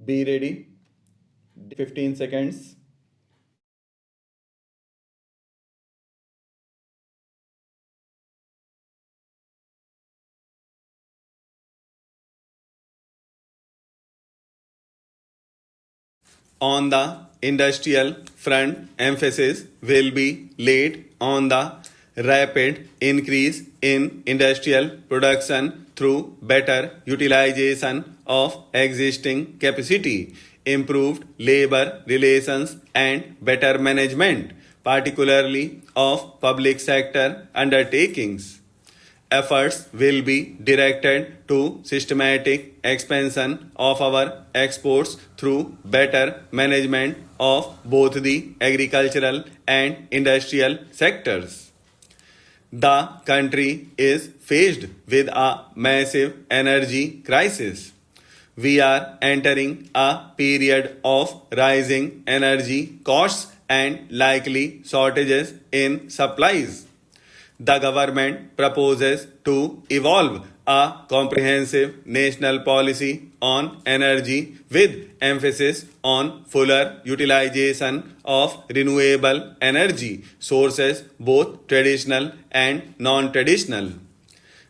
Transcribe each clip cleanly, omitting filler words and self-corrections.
Be ready. 15 seconds. On the industrial front, emphasis will be laid on the rapid increase in industrial production through better utilization of existing capacity, improved labor relations, and better management, particularly of public sector undertakings. Efforts will be directed to systematic expansion of our exports through better management of both the agricultural and industrial sectors. The country is faced with a massive energy crisis. We are entering a period of rising energy costs and likely shortages in supplies. The government proposes to evolve a comprehensive national policy on energy with emphasis on fuller utilization of renewable energy sources, both traditional and non traditional.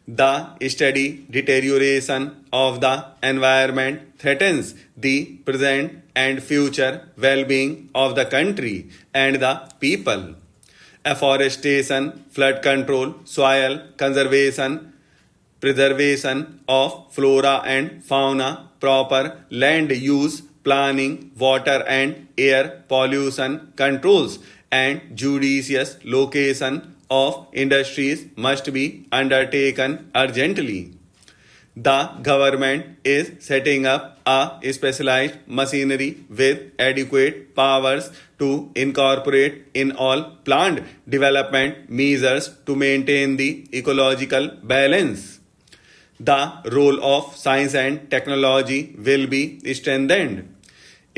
The steady deterioration of the environment threatens the present and future well being of the country and the people. Afforestation, flood control, soil conservation, preservation of flora and fauna, proper land use planning, water and air pollution controls, and judicious location of industries must be undertaken urgently. The government is setting up a specialized machinery with adequate powers to incorporate in all planned development measures to maintain the ecological balance. The role of science and technology will be strengthened.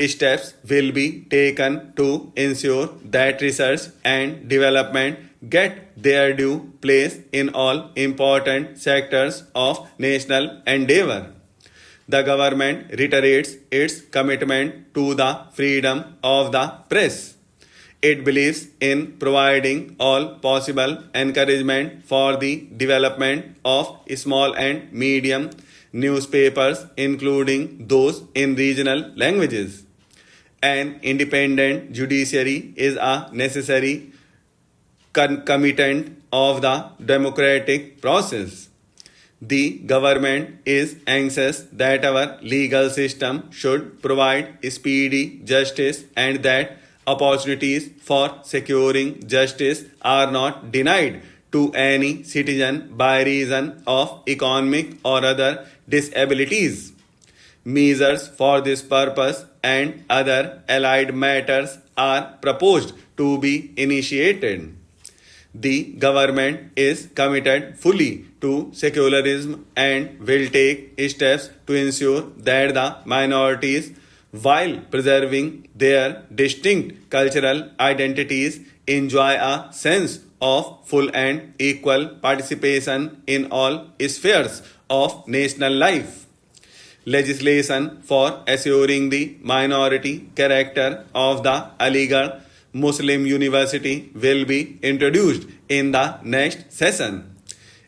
Steps will be taken to ensure that research and development get their due place in all important sectors of national endeavor. The government reiterates its commitment to the freedom of the press. It believes in providing all possible encouragement for the development of small and medium newspapers, including those in regional languages. An independent judiciary is a necessary concomitant of the democratic process. The government is anxious that our legal system should provide speedy justice and that opportunities for securing justice are not denied to any citizen by reason of economic or other disabilities. Measures for this purpose and other allied matters are proposed to be initiated. The government is committed fully to secularism and will take steps to ensure that the minorities, while preserving their distinct cultural identities, enjoy a sense of full and equal participation in all spheres of national life. Legislation for assuring the minority character of the Aligarh Muslim University will be introduced in the next session.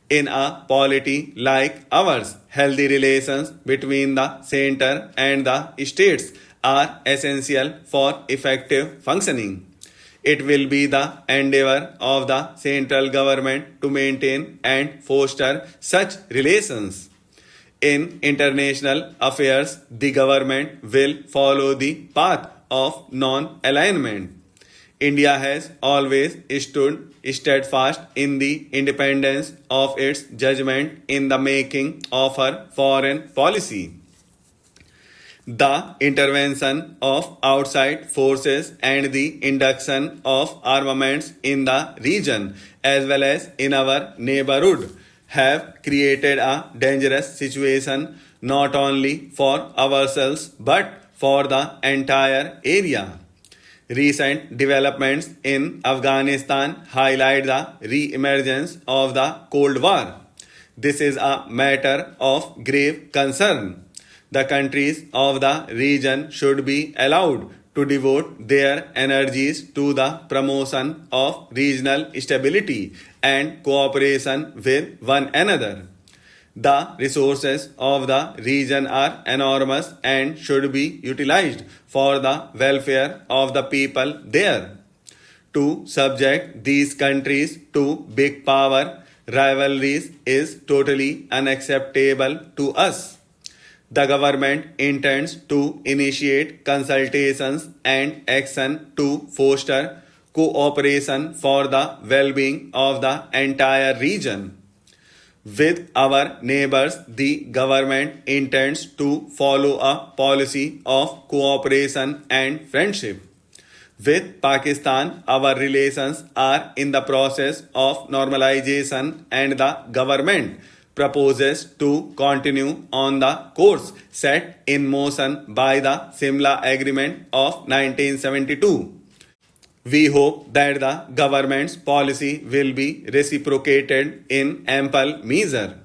In a polity like ours, healthy relations between the center and the states are essential for effective functioning. It will be the endeavor of the central government to maintain and foster such relations. In international affairs, the government will follow the path of non alignment. India has always stood steadfast in the independence of its judgment in the making of her foreign policy. The intervention of outside forces and the induction of armaments in the region as well as in our neighborhood have created a dangerous situation not only for ourselves but for the entire area. Recent developments in Afghanistan highlight the re-emergence of the Cold War. This is a matter of grave concern. The countries of the region should be allowed to devote their energies to the promotion of regional stability and cooperation with one another. The resources of the region are enormous and should be utilized for the welfare of the people there. To subject these countries to big power rivalries is totally unacceptable to us. The government intends to initiate consultations and action to foster cooperation for the well-being of the entire region. With our neighbors, the government intends to follow a policy of cooperation and friendship. With Pakistan, our relations are in the process of normalization and the government proposes to continue on the course set in motion by the Simla Agreement of 1972. We hope that the government's policy will be reciprocated in ample measure.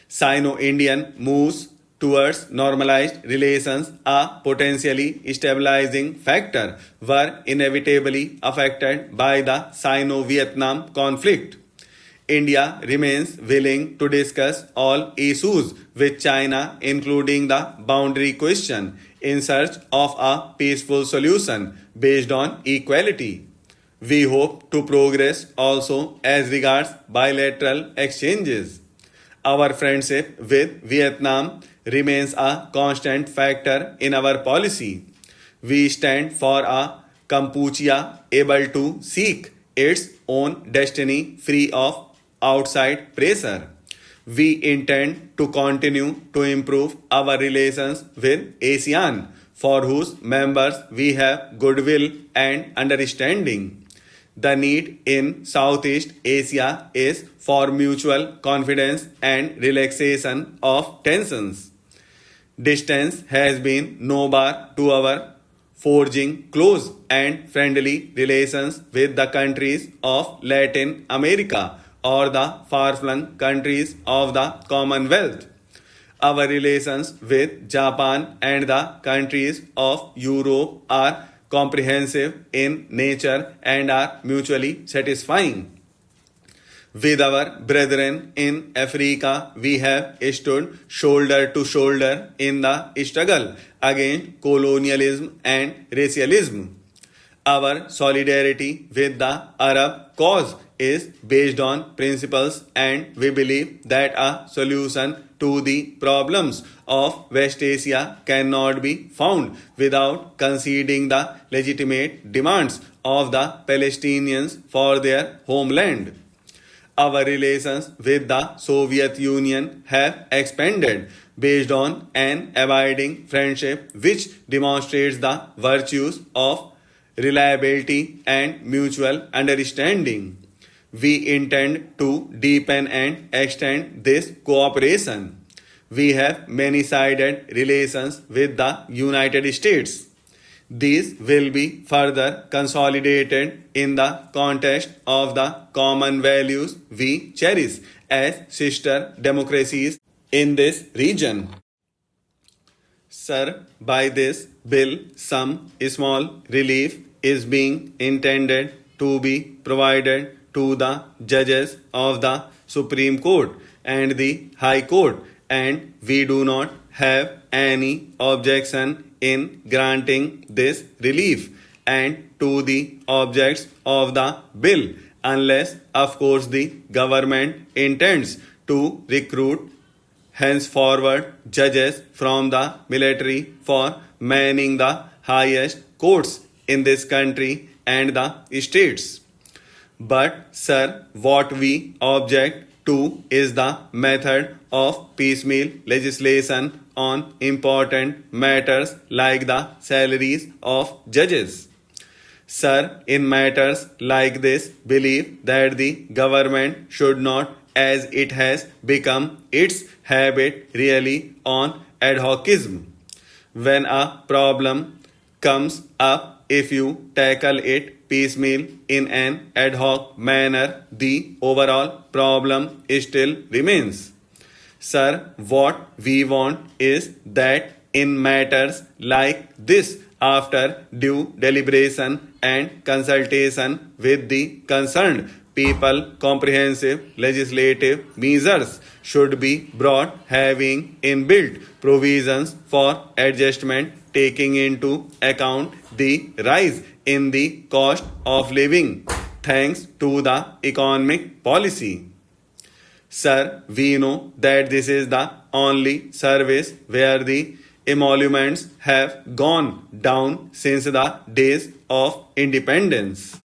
Sino-Indian moves towards normalized relations, a potentially stabilizing factor, were inevitably affected by the Sino-Vietnam conflict. India remains willing to discuss all issues with China, including the boundary question, in search of a peaceful solution based on equality. We hope to progress also as regards bilateral exchanges. Our friendship with Vietnam remains a constant factor in our policy. We stand for a Kampuchea able to seek its own destiny free of outside pressure. We intend to continue to improve our relations with ASEAN, for whose members we have goodwill and understanding. The need in Southeast Asia is for mutual confidence and relaxation of tensions. Distance has been no bar to our forging close and friendly relations with the countries of Latin America or the far-flung countries of the Commonwealth. Our relations with Japan and the countries of Europe are comprehensive in nature and are mutually satisfying. With our brethren in Africa, we have stood shoulder to shoulder in the struggle against colonialism and racialism. Our solidarity with the Arab cause is based on principles, and we believe that a solution to the problems of West Asia cannot be found without conceding the legitimate demands of the Palestinians for their homeland. Our relations with the Soviet Union have expanded based on an abiding friendship which demonstrates the virtues of reliability and mutual understanding. We intend to deepen and extend this cooperation. We have many-sided relations with the United States. These will be further consolidated in the context of the common values we cherish as sister democracies in this region. Sir, by this bill, some small relief is being intended to be provided to the judges of the Supreme Court and the High Court, and we do not have any objection in granting this relief and to the objects of the bill, unless, of course, the government intends to recruit henceforward judges from the military for manning the highest courts in this country and the states. But, sir, what we object to is the method of piecemeal legislation on important matters like the salaries of judges. Sir, in matters like this, believe that the government should not, as it has become its habit, really on ad hocism. When a problem comes up, if you tackle it piecemeal in an ad hoc manner, the overall problem still remains. Sir, what we want is that in matters like this after due deliberation and consultation with the concerned people. Comprehensive legislative measures should be brought having inbuilt provisions for adjustment taking into account the rise in the cost of living thanks to the economic policy. Sir, we know that this is the only service where the emoluments have gone down since the days of independence.